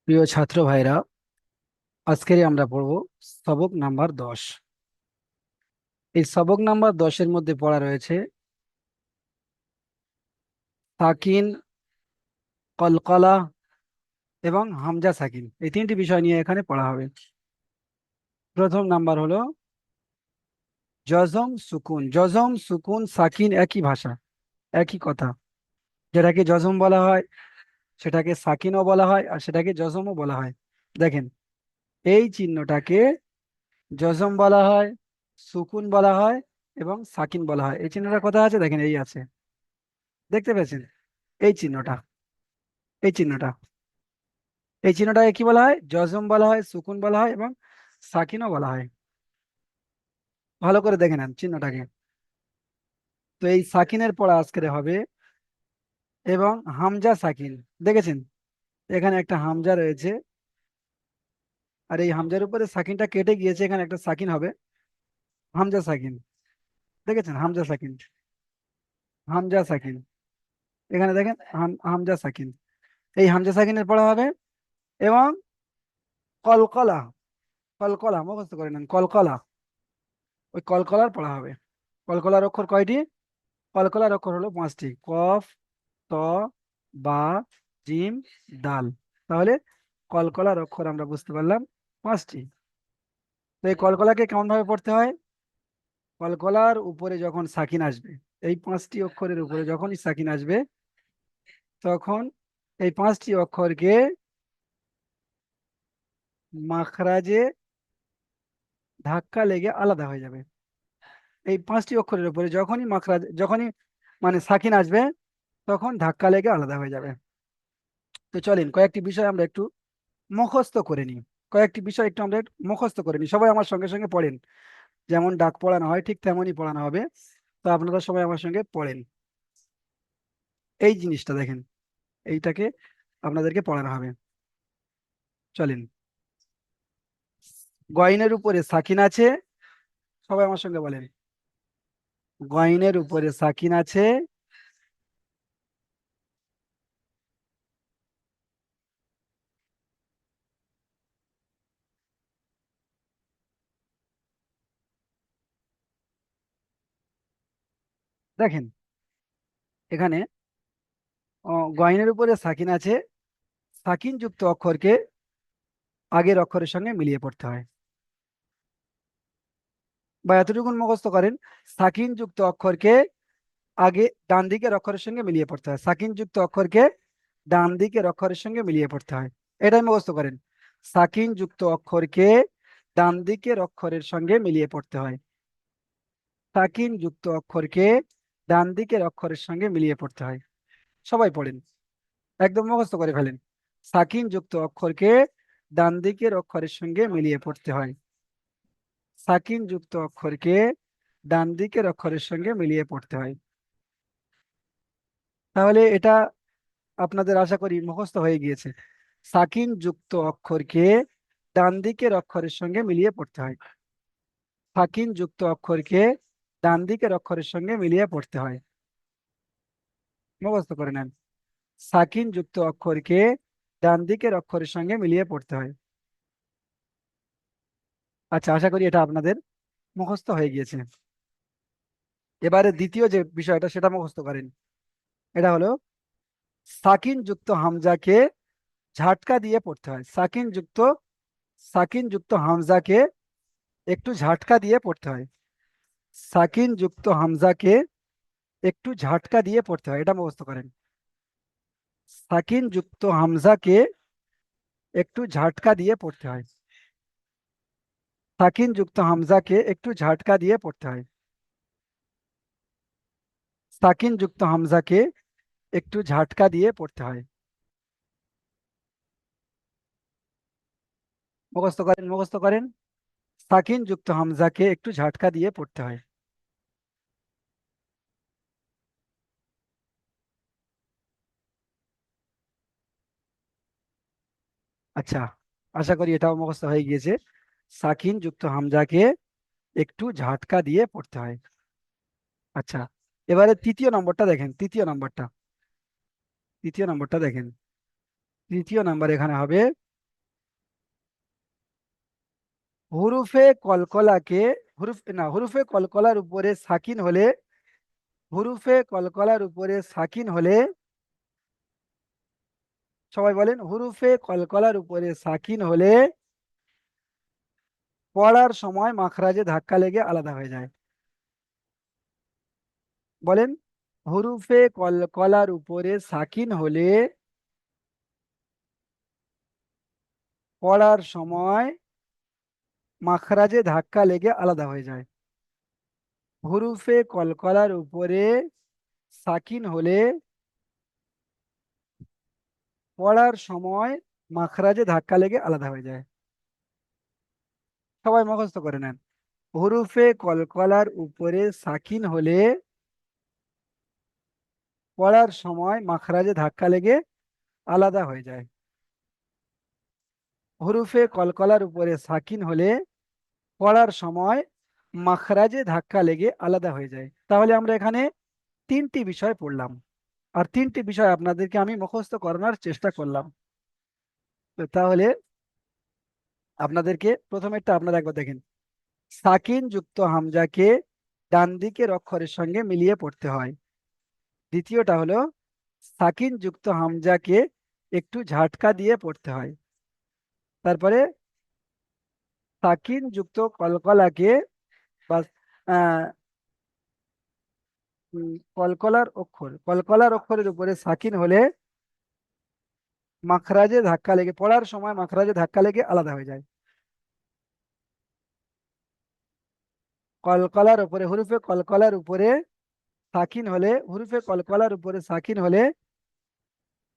প্রিয় ছাত্র ভাইরা, আজকের আমরা পড়ব সবক নাম্বার 10। এই সবক নাম্বার 10-এর মধ্যে পড়া রয়েছে সাকিন, কলকলা এবং হামজা সাকিন। এই তিনটি বিষয় নিয়ে এখানে পড়া হবে। প্রথম নাম্বার হলো জজম সুকুন। জজম সুকুন সাকিন একই ভাষা, একই কথা। যেটাকে জজম বলা হয় সেটাকে সাকিনও বলা হয়, আর সেটাকে জজমও বলা হয়। দেখেন, এই চিহ্নটাকে জজম বলা হয়, সুকুন বলা হয় এবং সাকিন বলা হয়। এই চিহ্নটা কোথায় আছে? দেখেন, এই আছে, দেখতে পেয়েছেন? এই চিহ্নটা, এই চিহ্নটা, এই চিহ্নটাকে কি বলা হয়? জজম বলা হয়, সুকুন বলা হয় এবং সাকিনও বলা হয়। ভালো করে দেখে নেন চিহ্নটাকে। তো এই সাকিনের পড়া আজকের হবে এবং হামজা সাকিন। দেখেছেন, এখানে একটা হামজা রয়েছে, আর এই হামজার উপরে সাকিনটা কেটে গিয়েছে, এখানে একটা সাকিন হবে। হামজা সাকিন, দেখেছেন? হামজা সাকিন, হামজা সাকিন। এখানে দেখেন হামজা সাকিন। এই হামজা সাকিনের পড়া হবে এবং কলকলা। কলকলা মুখস্থ করে নেন, কলকলা। ওই কলকলার পড়া হবে। কলকলার অক্ষর কয়টি? কলকলার অক্ষর হলো 5টি: কফ, ত, বা, জিম, দাল। তাহলে কলকলার অক্ষর আমরা বুঝতে পারলাম 5টি। তো এই কলকলাকে কেমন ভাবে পড়তে হয়? কলকলার উপরে যখন সাকিন আসবে, এই 5টি অক্ষরের উপরে যখনই সাকিন আসবে, তখন এই 5টি অক্ষরকে মাখরাজে ধাক্কা লেগে আলাদা হয়ে যাবে। এই 5টি অক্ষরের উপরে যখনই মাখরাজ, যখনই মানে সাকিন আসবে, তখন ধাক্কা লেগে আলাদা হয়ে যাবে। তো চলেন কয়েকটি বিষয় আমরা একটু মুখস্থ করে নিই। কয়েকটি বিষয় একটু আমরা একটু মুখস্থ করে নিই। সবাই আমার সঙ্গে সঙ্গে পড়েন। যেমন ডাক পড়ানো হয় ঠিক তেমনই পড়ানো হবে। তো আপনারা সবাই আমার সঙ্গে পড়েন। এই জিনিসটা দেখেন, এইটাকে আপনাদেরকে পড়ানো হবে। চলেন। গয়নের উপরে সাকিন আছে। সবাই আমার সঙ্গে বলেন, গয়নের উপরে সাকিন আছে। দেখেন, এখানে গয়নের উপরে সাকিন আছে। সাকিন যুক্ত অক্ষরকে আগের অক্ষরের সঙ্গে মিলিয়ে পড়তে হয়, বা এতটুকুন মুখস্থ করেন। সাকিন যুক্ত অক্ষরকে আগে ডান দিকের অক্ষরের সঙ্গে মিলিয়ে পড়তে হয়। সাকিন যুক্ত অক্ষরকে ডান দিকের অক্ষরের সঙ্গে মিলিয়ে পড়তে হয়। এটাই মুখস্থ করেন। সাকিন যুক্ত অক্ষরকে ডান দিকের অক্ষরের সঙ্গে মিলিয়ে পড়তে হয়। সাকিন যুক্ত অক্ষরকে ডান দিকের অক্ষরের সঙ্গে মিলিয়ে পড়তে হয়। সবাই পড়েন, একদম মুখস্থ করে ফেলেন। সাকিন যুক্ত অক্ষরকে ডান দিকের অক্ষরের সঙ্গে মিলিয়ে পড়তে হয়। সাকিন যুক্ত অক্ষরকে ডান দিকের অক্ষরের সঙ্গে মিলিয়ে পড়তে হয়। তাহলে এটা আপনাদের আশা করি মুখস্থ হয়ে গিয়েছে। সাকিন যুক্ত অক্ষরকে ডান দিকের অক্ষরের সঙ্গে মিলিয়ে পড়তে হয়। সাকিন যুক্ত অক্ষরকে ডান দিকের অক্ষরের সঙ্গে মিলিয়ে পড়তে হয়। মুখস্থ করে নেন। সাকিন যুক্ত অক্ষরকে ডান দিকের অক্ষরের সঙ্গে মিলিয়ে পড়তে হয়। আচ্ছা, আশা করি এটা আপনাদের মুখস্থ হয়ে গিয়েছে। এবারে দ্বিতীয় যে বিষয়টা সেটা মুখস্থ করেন। এটা হলো সাকিন যুক্ত হামজাকে ঝাটকা দিয়ে পড়তে হয়। সাকিন যুক্ত হামজাকে একটু ঝাটকা দিয়ে পড়তে হয়। সাকিন যুক্ত হামজাকে একটু ঝাটকা দিয়ে পড়তে হয়, এটা মুখস্থ করেন। সাকিন যুক্ত হামজাকে একটু ঝাটকা দিয়ে পড়তে হয়। সাকিন যুক্ত হামজাকে একটু ঝাটকা দিয়ে পড়তে হয়। সাকিন যুক্ত হামজাকে একটু ঝাটকা দিয়ে পড়তে হয়। মুখস্থ করেন, মুখস্থ করেন। সাকিন যুক্ত হামজাকে একটু ঝাটকা দিয়ে পড়তে হয়। আচ্ছা, আশা করি এটাও মুখস্থ হয়ে গিয়েছে। সাকিন যুক্ত হামজাকে একটু ঝাটকা দিয়ে পড়তে হয়। আচ্ছা, এবারে তৃতীয় নম্বরটা দেখেন। তৃতীয় নম্বরটা দেখেন। তৃতীয় নাম্বার এখানে হবে হুরুফে কলকলাকে হুরুফে কলকলার উপরে সাকিন হলে, হুরুফে কলকলার উপরে সাকিন হলে, সবাই বলেন, হুরুফে কলকলার উপরে সাকিন হলে পড়ার সময় মাখরাজে ধাক্কা লেগে আলাদা হয়ে যায়। বলেন, হুরুফে কলকলার উপরে সাকিন হলে পড়ার সময় মাখরাজে ধাক্কা লেগে আলাদা হয়ে যায়। হুরুফে কলকলার উপরে সাকিন হলে পড়ার সময় মাখরাজে ধাক্কা লেগে আলাদা হয়ে যায়। সবাই মুখস্থ করে নেন। হুরুফে কলকলার উপরে সাকিন হলে পড়ার সময় মাখরাজে ধাক্কা লেগে আলাদা হয়ে যায়। হুরুফে কলকলার উপরে সাকিন হলে পড়ার সময় মাখরাজে ধাক্কা লেগে আলাদা হয়ে যায়। তাহলে আমরা এখানে তিনটি বিষয় পড়লাম, আর তিনটি বিষয় আপনাদেরকে আমি মুখস্থ করানোর চেষ্টা করলাম। তো তাহলে আপনাদেরকে প্রথমেরটা আপনারা একবার দেখেন। সাকিন যুক্ত হামজাকে ডান দিকের অক্ষরের সঙ্গে মিলিয়ে পড়তে হয়। দ্বিতীয়টা হলো সাকিন যুক্ত হামজাকে একটু ঝাটকা দিয়ে পড়তে হয়। তারপরে সাকিন যুক্ত কলকলাকে বা আহ, কলকলার অক্ষরের উপরে সাকিন হলে মাখরাজে ধাক্কা লেগে পড়ার সময় মাখরাজে ধাক্কা লেগে আলাদা হয়ে যায়। কলকলার উপরে হুরুফে কলকলার উপরে সাকিন হলে, হুরুফে কলকলার উপরে সাকিন হলে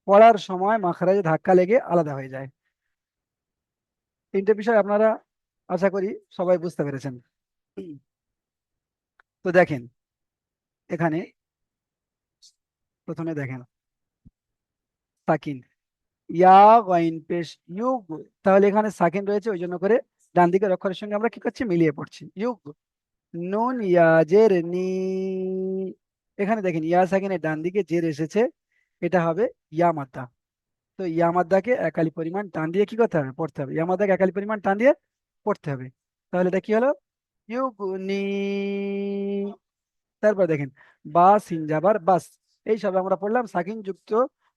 পড়ার সময় মাখরাজে ধাক্কা লেগে আলাদা হয়ে যায়। তিনটে বিষয় আপনারা আশা করি সবাই বুঝতে পেরেছেন। তো দেখেন, এখানে প্রথমে দেখেন সাকিন, ইয়া গইন পেশ ইউগ, তাহলে এখানে সাকিন রয়েছে, ওই জন্য করে ডান দিকের অক্ষরের সঙ্গে আমরা কি করছি, মিলিয়ে পড়ছি। ইউগ, নুন ইয়া জের নি, এখানে দেখেন ইয়া সাকিনের ডান দিকে জের এসেছে, এটা হবে ইয়া মাদ্দা। তো ইয়া মাদ্দাকে একালি পরিমাণ টান দিয়ে কি করতে হবে, পড়তে হবে। ইয়া মাদ্দাকে একালি পরিমাণ টান দিয়ে পড়তে হবে। তাহলে এটা কি হলো, ইউগনি। তারপর দেখেন বা সিন যাবার বাস, এই সব আমরা পড়লাম সাকিন যুক্ত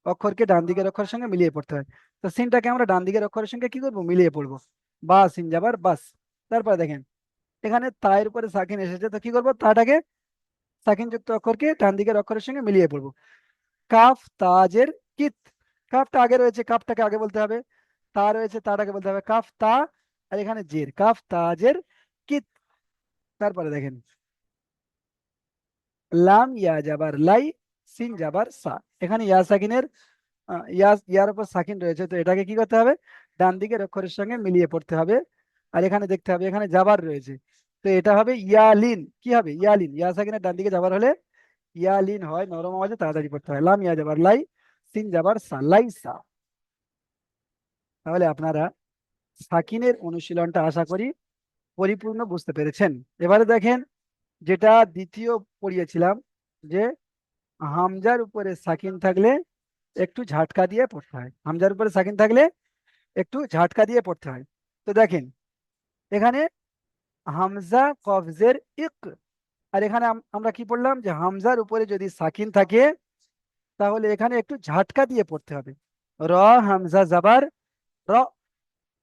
অক্ষরকে ডান দিকের অক্ষরের সঙ্গে মিলিয়ে পড়তে হয়। তো সিনটাকে আমরা ডান দিকের অক্ষরের সঙ্গে কি করব, মিলিয়ে পড়বো। বা সিন যাবার বাস। তারপর দেখেন এখানে তায়ের উপরে সাকিন এসেছে, তো কি করবো, তাটাকে সাকিন যুক্ত অক্ষরকে ডান দিকের অক্ষরের সঙ্গে মিলিয়ে পড়বো। কাফ তাজের কিত, কাফটা আগে রয়েছে, কাফটাকে আগে বলতে হবে। তা রয়েছে, তাটাকে বলতে হবে কাফ তা। আর এখানে জের, কাফ তাজের কিত। তারপরে দেখেন লাম ইয়া যাবার লাই, সিন যাবার সা, এখানে ইয়া সাকিনের ইয়ার উপর সাকিন রয়েছে, তো এটাকে কি করতে হবে, ডান দিকের অক্ষরের সঙ্গে মিলিয়ে পড়তে হবে। আর এখানে দেখতে হবে এখানে জাবার রয়েছে, তো এটা হবে ইয়ালিন, কি হবে, ইয়ালিন। ইয়া সাকিনের ডান দিকে যাবার হলে ইয়ালিন হয়, নরম আওয়াজে তাড়াতাড়ি পড়তে হয়। লাম ইয়া যাবার লাই, সিন যাবার সা, লাই সা। তাহলে আপনারা সাকিনের অনুশীলনটা আশা করি পরিপূর্ণ বুঝতে পেরেছেন। এবারে দেখেন, যেটা দ্বিতীয় পড়িয়েছিলাম, যে হামজার উপরে সাকিন থাকলে একটু ঝাটকা দিয়ে পড়তে হয়। হামজার উপরে সাকিন থাকলে একটু ঝাটকা দিয়ে পড়তে হয়। তো দেখেন এখানে হামজা কফজের ইক, আর এখানে আমরা কি পড়লাম, যে হামজার উপরে যদি সাকিন থাকে তাহলে এখানে একটু ঝাটকা দিয়ে পড়তে হবে। র হামজা জাবার র,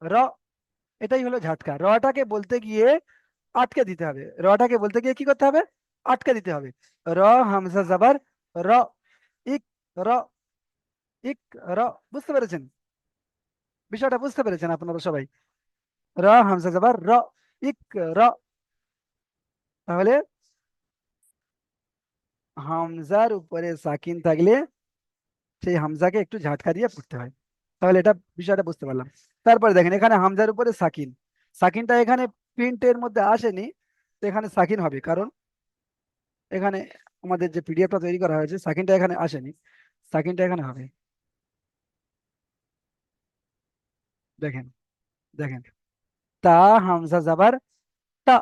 র, এটাই হলো ঝাটকা। রটাকে বলতে গিয়ে আটকে দিতে হবে, রটাকে বলতে গিয়ে কি করতে হবে, আটকে দিতে হবে। র হামজা জাবার র, ইক, র, ইক, র। বুঝতে পেরেছেন, বিষয়টা বুঝতে পেরেছেন আপনারা সবাই। র হামজা জাবার র, ইক, র। তাহলে হামজার উপরে সাকিন থাকলে সেই হামজাকে একটু ঝাটকা দিয়ে পড়তে হয়। তাহলে এটা বিষয়টা বুঝতে পারলাম। তারপরে দেখেন এখানে হামজার উপরে সাকিন, সাকিনটা এখানে প্রিন্টের মধ্যে আসেনি, তো এখানে সাকিন হবে, কারণ এখানে আমাদের যে পিডিএফটা তৈরি করা হয়েছে সাকিনটা এখানে আসেনি, সাকিনটা এখানে হবে। দেখেন, দেখেন তা হামজা জাবার তা,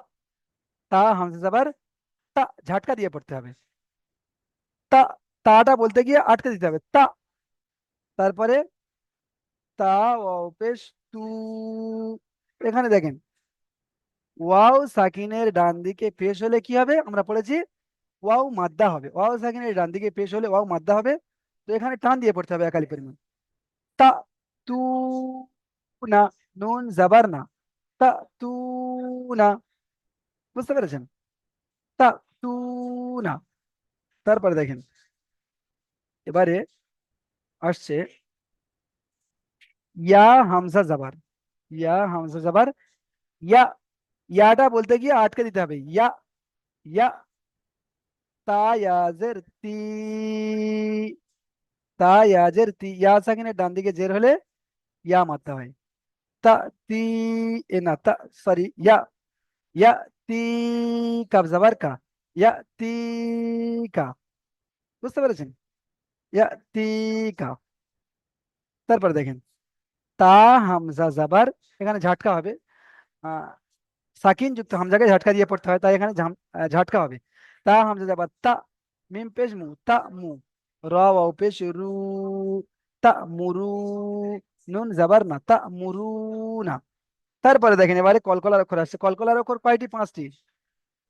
তা হামজা জাবার তা, ঝাটকা দিয়ে পড়তে হবে। তা, তাটা বলতে গিয়ে আটকে দিতে হবে তা। তারপরে তা ও পেশ তু, এখানে দেখেন ওয়াও সাকিনের ডান দিকে পেশ হলে কি হবে আমরা পড়েছি, ওয়াও মাদ্দা হবে। ওয়াও সাকিনের ডান দিকে পেশ হলে ওয়াও মাদ্দা হবে। তো এখানে টান দিয়ে পড়তে হবে একালি পরিমাণ। তা তু না, নুন জাবার না, তা তু না, বুঝতে পেরেছেন? তা তু না। তারপরে দেখেন এবারে আসছে ইয়া হামজা জাবার। ইয়া হামজা জাবার, ইয়া, ইয়াটা বলতে গিয়ে আটকে দিতে হবে, ইয়া, ইয়া। তা ইয়াজের তি, তা ইয়াজের তি, ইয়া সাকিনের ডান দিকে জের হলে ইয়া মারতে হয়। তা তি, এ না তা, সরি, ইয়া, ইয়া তি, কাব জাবার কা, ইয়া তি কা, বুঝতে পেরেছেন? ইয়া তি কা। তারপর দেখেন তা হামজা জাবার, এখানে ঝাটকা হবে। আহ, সাকিন যুক্ত হামজাকে ঝাটকা দিয়ে পড়তে হয়, তাই এখানে ঝাটকা হবে। তা হামজা জাবার তা, মিম পেশ মু, তা মু, র ওয়াও পেশ রু, তা মুরু, নুন জাবার না, তা মুরু না। তারপরে দেখেন এবারে কলকলার অক্ষর আসছে। কলকলার অক্ষর কয়টি? পাঁচটি।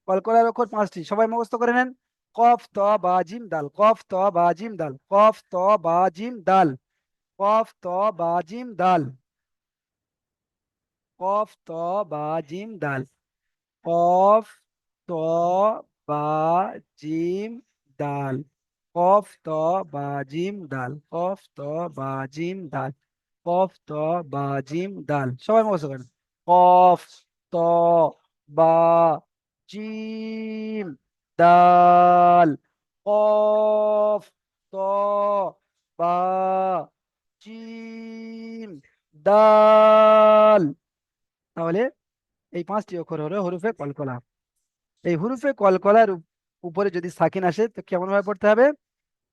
কলকলার অক্ষর পাঁচটি, সবাই মুখস্থ করে নেন। কফ ত বা জিম দাল, কফ ত বা জিম দাল, কফ ত বা জিম দাল, কফ ত বা জিম দাল, কফ ত বা জিম দাল, কফ ত বা জিম দাল, কফ ত বা জিম দাল, কফ ত বা জিম দাল, কফ ত বা জিম দাল, সবাই মুখস্থ করেন। কফ ত বা জিম দাল, কফ ত বা জিম দাল। তাহলে এই পাঁচটি অক্ষর হলো হরফে কলকলা। এই হুরুফে কলকলার উপরে যদি সাকিন আসে তো কেমন ভাবে পড়তে হবে?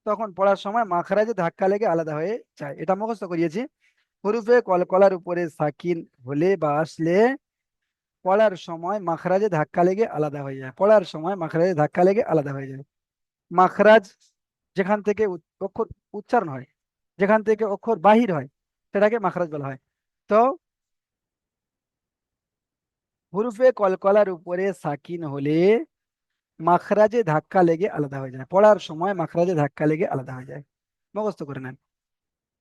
তখন পড়ার সময় মাখরাজে ধাক্কা লেগে আলাদা হয়ে যায়, এটা মুখস্থ করিয়েছি। হুরুফে কলকলার উপরে সাকিন হলে বা আসলে পড়ার সময় মাখরাজে ধাক্কা লেগে আলাদা হয়ে যায়, পড়ার সময় মাখরাজে ধাক্কা লেগে আলাদা হয়ে যায়। মাখরাজ যেখান থেকে অক্ষর উচ্চারণ হয়, যেখান থেকে অক্ষর বাহির হয়, সেটাকে মাখরাজ বলা হয়। তো হুরুফে কলকলার উপরে সাকিন হলে মাখরাজে ধাক্কা লেগে আলাদা হয়ে যায়, পড়ার সময় মাখরাজে ধাক্কা লেগে আলাদা হয়ে যায়। মুখস্থ করে নেন।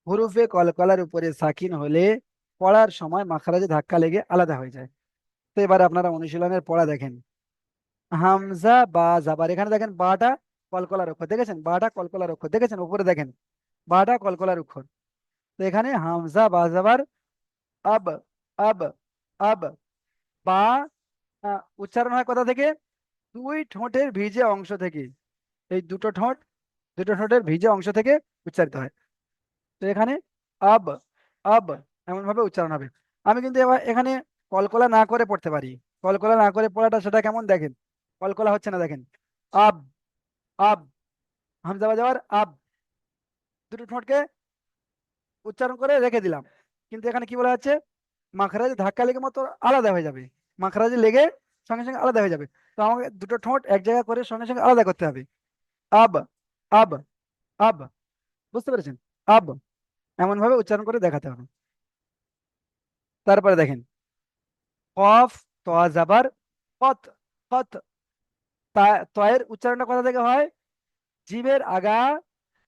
হুরুফে কলকলার উপরে সাকিন হলে পড়ার সময় মাখরাজে ধাক্কা লেগে আলাদা হয়ে যায়। তো এবার আপনারা অনুশীলনের পড়া দেখেন। হামজা বা জাবার, এখানে দেখেন বাটা কলকলার অক্ষর দেখেছেন, বাটা কলকলার অক্ষর দেখেছেন, উপরে দেখেন বাটা কলকলার অক্ষর। তো এখানে হামজা বা জাবার, আব, আব, আব, বা, উচ্চারণ হয় কোথা থেকে? দুই ঠোঁটের ভিজে অংশ থেকে। এই দুটো ঠোঁট, দুটো ঠোঁটের ভিজে অংশ থেকে উচ্চারিত হয়। তো এখানে আব, আব, এমন ভাবে উচ্চারণ হবে। আমি কিন্তু এবার এখানে কলকলা না করে পড়তে পারি। কলকলা না করে পড়াটা সেটা কেমন দেখেন, কলকলা হচ্ছে না দেখেন। আব, আব, হামজা বাজাবার আব, দুটো ঠোঁটকে উচ্চারণ করে রেখে দিলাম। কিন্তু এখানে কি বলা হচ্ছে? মাখরাজে ধাক্কা লেগে মতো আলাদা হয়ে যাবে, মাখরাজে লেগে সঙ্গে সঙ্গে আলাদা হয়ে যাবে। তো আমাকে দুটো ঠোঁট এক জায়গায় করে সঙ্গে সঙ্গে আলাদা করতে হবে। আব, আব, আব, বুঝতে পেরেছেন? আব, এমন ভাবে উচ্চারণ করে দেখাতে হবে। তারপরে দেখেন কফ ত জাবার কত, কত, তয়ের উচ্চারণটা কোথা থেকে হয়? জিভের আগা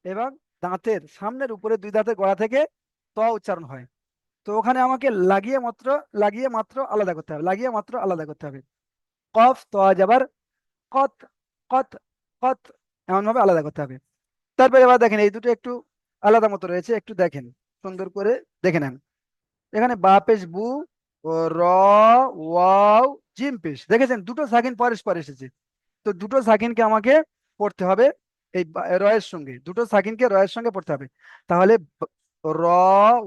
এবং দাঁতের সামনের উপরে দুই দাঁতের গোড়া থেকে ত উচ্চারণ হয়। তো ওখানে আমাকে লাগিয়ে মাত্র আলাদা করতে হবে, লাগিয়ে মাত্র আলাদা করতে হবে। কফ ত জাবার কত, কত, কত, এমন ভাবে আলাদা করতে হবে। তারপরে এবার দেখেন এই দুটো একটু আলাদা মতো রয়েছে, একটু দেখেন সুন্দর করে দেখে নেন। এখানে বা পেশ বু, ও র, ওয়াও, জিম পেশ, দেখেছেন দুটো সাকিন পরস্পর এসেছে। তো দুটো সাকিনকে আমাকে পড়তে হবে এই রয়ের সঙ্গে, দুটো সাকিনকে রয়ের সঙ্গে পড়তে হবে। তাহলে র,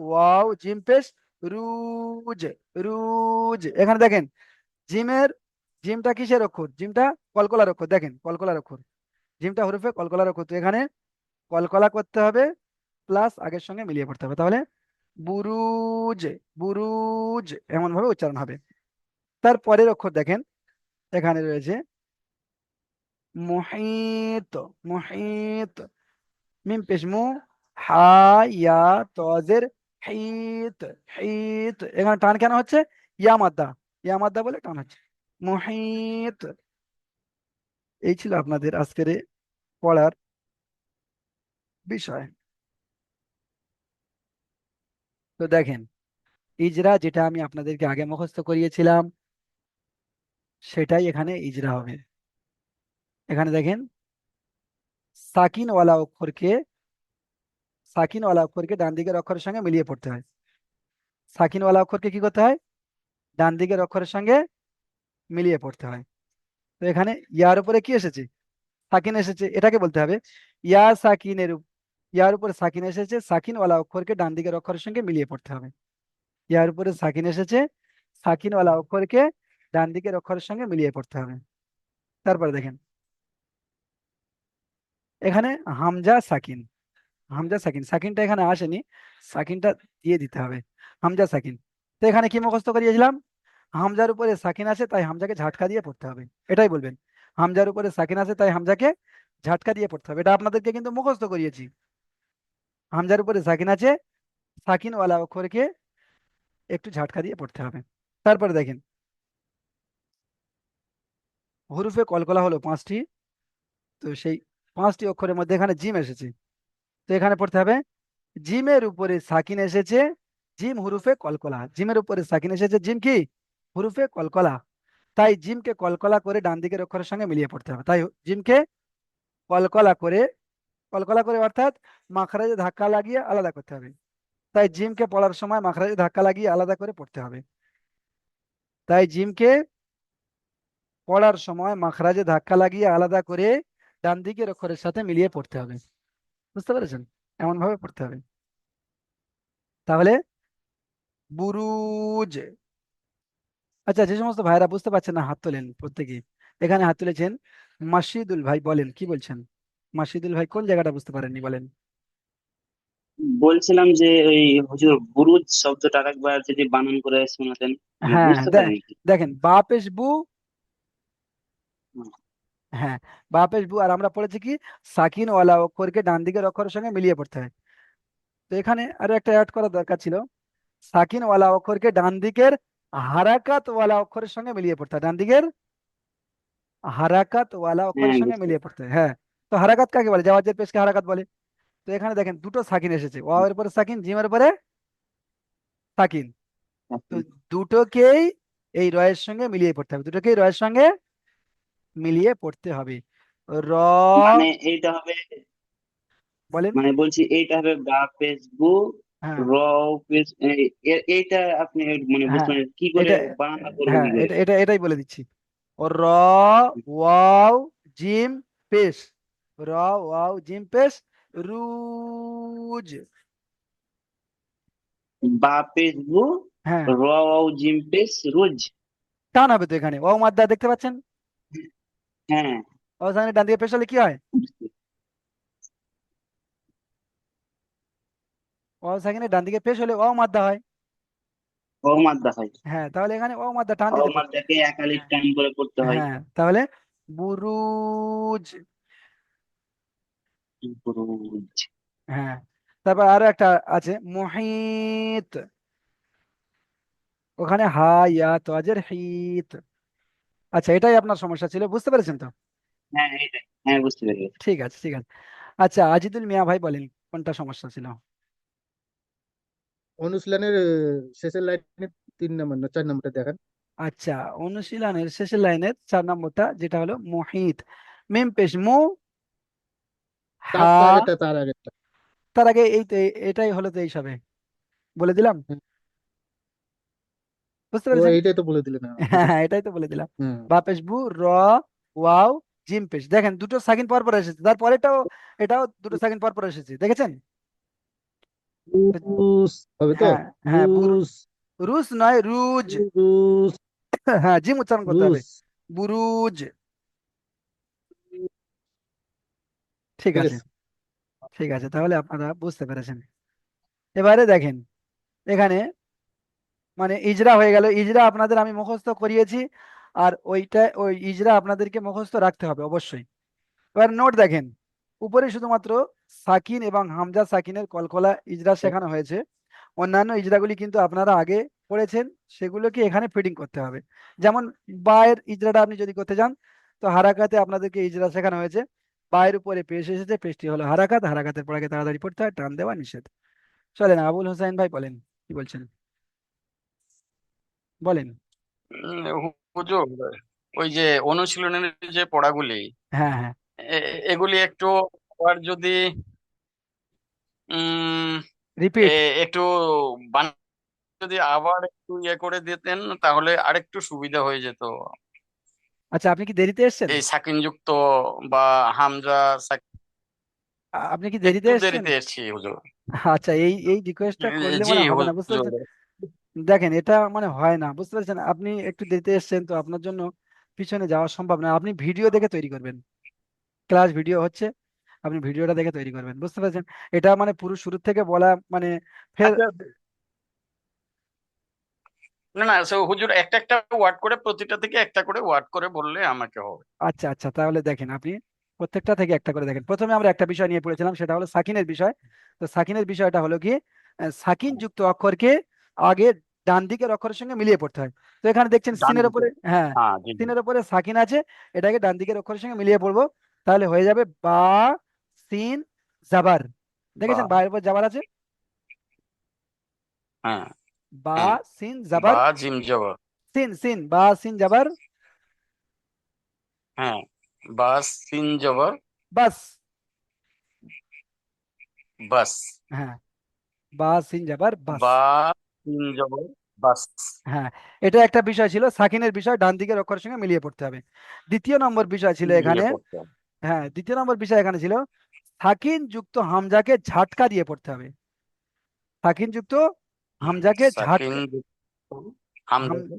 ওয়াও, জিম পেশ, রুজ, রুজ। এখানে দেখেন জিমের, জিমটা কিসের অক্ষর? জিমটা কলকলার অক্ষর, দেখেন কলকলার অক্ষর, জিমটা হরফে কলকলার অক্ষর। তো এখানে কলকলা করতে হবে প্লাস আগের সঙ্গে মিলিয়ে পড়তে হবে। তাহলে বুরুজ, বুরুজ, এমন ভাবে উচ্চারণ হবে। তার পরের অক্ষর দেখেন, এখানে রয়েছে মুহিত, মুহিত, মিম পেশ মু, হা, ইয়া, তজের হিত, হিত। এখানে টান কেন হচ্ছে? ইয়া মাদ্দা, ইয়া মাদ্দা বলে টান হচ্ছে। মুহিত। এই ছিল আপনাদের আজকের পড়ার বিষয়। তো দেখেন, ইজরা যেটা আমি আপনাদেরকে আগে মুখস্থ করিয়েছিলাম সেটাই এখানে ইজরা হবে। এখানে দেখেন, সাকিনওয়ালা অক্ষরকে সাকিনওয়ালা অক্ষরকে ডান দিকের অক্ষরের সঙ্গে মিলিয়ে পড়তে হয়। সাকিনওয়ালা অক্ষরকে কি করতে হয়? ডান দিকের অক্ষরের সঙ্গে মিলিয়ে পড়তে হয়। তো এখানে ইয়ার উপরে কি এসেছে? সাকিন এসেছে, এটাকে বলতে হবে ইয়া সাকিনের ইয়ার উপরে সাকিন এসেছে, সাকিনওয়ালা অক্ষরকে ডান দিকের অক্ষরের সঙ্গে মিলিয়ে পড়তে হবে। ইয়ার উপরে সাকিন এসেছে, সাকিনওয়ালা অক্ষরকে ডান দিকের অক্ষরের সঙ্গে মিলিয়ে পড়তে হবে। তারপরে দেখেন, এখানে হামজা সাকিন। হামজা সাকিন, সাকিনটা এখানে আসেনি, সাকিনটা দিয়ে দিতে হবে। হামজা সাকিন। তো এখানে কি মুখস্থ করিয়েছিলাম? হামজার উপরে সাকিন আছে তাই হামজাকে ঝাটকা দিয়ে পড়তে হবে, এটাই বলবেন। হামজার উপরে সাকিন আছে তাই হামজাকে ঝাটকা দিয়ে পড়তে হবে, এটা আপনাদেরকে কিন্তু মুখস্থ করিয়েছি। হামজার উপরে সাকিন আছে, সাকিনওয়ালা অক্ষরকে একটু ঝাটকা দিয়ে পড়তে হবে। তারপরে দেখেন, হরুফে কলকলা হলো 5টি। তো সেই 5টি অক্ষরের মধ্যে এখানে জিম এসেছে। তো এখানে পড়তে হবে জিমের উপরে সাকিন এসেছে, জিম হুরুফে কলকলা। জিমের উপরে সাকিন এসেছে, জিম কি? হুরুফে কলকলা। তাই জিমকে কলকলা করে ডান দিকের অক্ষরের সঙ্গে মিলিয়ে পড়তে হবে। তাই জিমকে কলকলা করে, কলকলা করে অর্থাৎ মাখরাজে ধাক্কা লাগিয়ে আলাদা করতে হবে। তাই জিমকে পড়ার সময় মাখরাজে ধাক্কা লাগিয়ে আলাদা করে পড়তে হবে। তাই জিমকে পড়ার সময় মাখরাজে ধাক্কা লাগিয়ে আলাদা করে ডান দিকের অক্ষরের সাথে মিলিয়ে পড়তে হবে। বুঝতে পেরেছেন? এমন ভাবে পড়তে হবে। তাহলে বুরুজ। আচ্ছা, যে সমস্ত ভাইরা বুঝতে পারছেন না হাত তোলেন প্রত্যেকে। এখানে হাত তুলেছেন মাসিদুল ভাই, বলেন কি বলছেন? মাসিদুল ভাই কোন জায়গাটা বুঝতে পারেননি বলেন। বলছিলাম যে ওই হুজুর বুরুজ শব্দটা আরেকবার যদি বানান করে শোনাতেন, মানে হ্যাঁ, বুঝতে পারিনি কি। দেখেন বাপেশ বু। হুম, হ্যাঁ, বাপেশ বু। আর আমরা পড়েছি কি সাকিন ওয়ালা অক্ষরকে ডান দিকের অক্ষরের সঙ্গে মিলিয়ে পড়তে হয়। তো এখানে আরো একটা অ্যাড করা দরকার ছিল, সাকিন ওয়ালা অক্ষরকে ডান দিকের হারাকাত ওয়ালা অক্ষরের সঙ্গে মিলিয়ে পড়তে হয়। ডান দিকের হারাকাত ওয়ালা হ্যাঁ অক্ষরের সঙ্গে বুঝতে মিলিয়ে পড়তে হয়। হ্যাঁ। তো হারাকাত কাকে বলে? জাওয়াজের পেশকে হারাকাত বলে। তো এখানে দেখেন দুটো সাকিন এসেছে, ওয়াও এর পরে সাকিন, জিমের পরে সাকিন। তো পারছি। দুটোকেই এই রয়ের সঙ্গে মিলিয়ে পড়তে হবে, দুটোকেই রয়ের সঙ্গে মিলিয়ে পড়তে হবে। র। মানে এইটা হবে, বলেন। মানে বলছি এইটা হবে বা পেজবু হ্যাঁ, র পেজ এইটা আপনি মানে বুঝতে হ্যাঁ, পারেন কি করে এটা বানানটা করবো হ্যাঁ, কি করে। এটাই বলে দিচ্ছি। ও র, ওয়াও, জিম, পেশ। র, ওয়াও, জিম, পেশ, রুজ। বা পেজবু হ্যাঁ, র জিম পেজ রোজ। টান হবে তো এখানে, ওয়াও মাদ্দা দেখতে পাচ্ছেন? হ্যাঁ ওয়াও সামনে ডান দিকে পেশ হলে কি হয়? বুঝতে- ওয়াও সাকিনে ডান দিকে পেশ হলে ওয়াও মাদ্দা হয়। ও মাদ্দা হয়। হ্যাঁ, তাহলে এখানে ওয়াও মাদ্দা টান ও দিতে পড়বে। মাদ্দাকে একালিক হ্যাঁ, টাইম করে পড়তে হয়। হ্যাঁ, তাহলে বুরুজ। বুরুজ। হ্যাঁ। তারপর আরো একটা আছে মুহিত। ওখানে হা ইয়া তোয়াজের হিত। আচ্ছা, এটাই আপনার সমস্যা ছিল, বুঝতে পেরেছেন তো? হ্যাঁ এইটাই, হ্যাঁ বুঝতে পেরে গেছি। ঠিক আছে, ঠিক আছে। আচ্ছা, আজিদুল মিয়া ভাই বলেন কোনটা সমস্যা ছিল? অনুশীলনের শেষের লাইনে 3 নম্বর না 4 নম্বরটা দেখান। আচ্ছা, অনুশীলনের শেষের লাইনের 4 নম্বরটা যেটা হলো মুহিত। মিম পেশ মু, তার হা। তার আগেরটা তার আগেরটা। তার আগে এই তো এটাই হলো, তো এই সবে বলে দিলাম। হুম, বুঝতে ও পেরেছেন? এইটাই তো বলে দিলেন হ্যাঁ, এটা। হ্যাঁ, এটাই তো বলে দিলাম। হুম। বাপেশ বু, র, ওয়াও, জিম পেশ। দেখেন দুটো সাকিন পর পর এসেছে, তারপর এটাও দুটো সাকিন পর পর এসেছে, দেখেছেন? তো রুস হবে তো। হ্যাঁ, হ্যাঁ, রুস। রুস নয়, রুজ। রুস। হ্যাঁ, জিম উচ্চারণ করতে হবে। রুস। বুরুজ। ঠিক ঠিক আছে, আছে। ঠিক আছে, তাহলে আপনারা বুঝতে পেরেছেন। এবারে দেখেন, এখানে মানে ইজরা হয়ে গেল, ইজরা আপনাদের আমি মুখস্থ করিয়েছি। আর ওই ইজরা আপনাদেরকে মুখস্থ রাখতে হবে অবশ্যই। এবার নোট দেখেন, উপরে শুধুমাত্র সাকিন এবং হামজা সাকিনের কলকলা ইজরা শেখানো হয়েছে। অন্যান্য ইজরাগুলি কিন্তু আপনারা আগে পড়েছেন সেগুলোকে এখানে ফিটিং করতে হবে। যেমন বায়ের ইজরাটা আপনি যদি করতে চান, তো হারাকাতে আপনাদেরকে ইজরা শেখানো হয়েছে, বায়ের উপরে পেশ এসেছে, পেশটি হলো হারাকাত, হারাকাতের পরে তাড়াতাড়ি পড়তে হয়, টান দেওয়া নিষেধ। চলেন আবুল হোসেন ভাই বলেন, কি বলছেন বলেন। হুজুর, ওই যে অনুশীলনের যে পড়াগুলি, হ্যাঁ হ্যাঁ, এগুলি একটু আবার যদি উম রিপিট। একটু যদি আবার একটু ইয়ে করে দিতেন তাহলে আরেকটু সুবিধা হয়ে যেত। আচ্ছা, আপনি কি দেরিতে এসেছেন? এই সাকিন যুক্ত বা হামজা আপনি কি দেরিতে একটু এসেছেন? দেরিতে এসেছি হুজুর। আচ্ছা, এই এই রিকোয়েস্টটা করলে জি মানে হবে না, বুঝতে হুজুর। পারছেন? দেখেন, এটা মানে হয় না, বুঝতে পারছেন? আপনি একটু দেরিতে এসেছেন তো আপনার জন্য পিছনে যাওয়া সম্ভব না। আপনি ভিডিও দেখে তৈরি করবেন, ক্লাস ভিডিও হচ্ছে, আপনি ভিডিওটা দেখে তৈরি করবেন, বুঝতে পারছেন? এটা মানে পুরো শুরু থেকে বলা মানে ফের। আচ্ছা, না না, হুজুর একটা একটা ওয়ার্ড করে, প্রতিটা থেকে একটা করে ওয়ার্ড করে বললে আমাকে হবে। আচ্ছা আচ্ছা, তাহলে দেখেন আপনি প্রত্যেকটা থেকে একটা করে দেখেন। প্রথমে আমরা একটা বিষয় নিয়ে পড়েছিলাম, সেটা হলো সাকিনের বিষয়। তো সাকিনের বিষয়টা হলো কি, সাকিন যুক্ত অক্ষরকে আগে ডান দিকের অক্ষরের সঙ্গে মিলিয়ে পড়তে হয়। তো এখানে দেখছেন ডান সিনের দিকে। উপরে, হ্যাঁ, হ্যাঁ, জি জি। সিনের উপরে সাকিন আছে, এটাকে ডান দিকের অক্ষরের সঙ্গে মিলিয়ে পড়বো, তাহলে হয়ে যাবে বা সিন জাবার। বা। দেখেছেন বায়ের উপর জাবার আছে, হ্যাঁ। বা হ্যাঁ। সিন বা জাবার, জিম জবর। সিন সিন বা সিন জাবার, হ্যাঁ। বা সিন জবর। বাস। বাস। হ্যাঁ, বা সিন জাবার বাস। বা সিন জবর বাস। হ্যাঁ, এটা একটা বিষয় ছিল, সাকিনের বিষয় ডান দিকের অক্ষরের সঙ্গে মিলিয়ে পড়তে হবে। দ্বিতীয় নম্বর বিষয় ছিল মিলিয়ে এখানে, পড়তে হবে। হ্যাঁ, দ্বিতীয় নম্বর বিষয় এখানে ছিল সাকিন যুক্ত হামজাকে ঝাটকা দিয়ে পড়তে হবে। সাকিন যুক্ত হামজাকে সাকিন ঝাটকা, যুক্ত হাম হামজাকে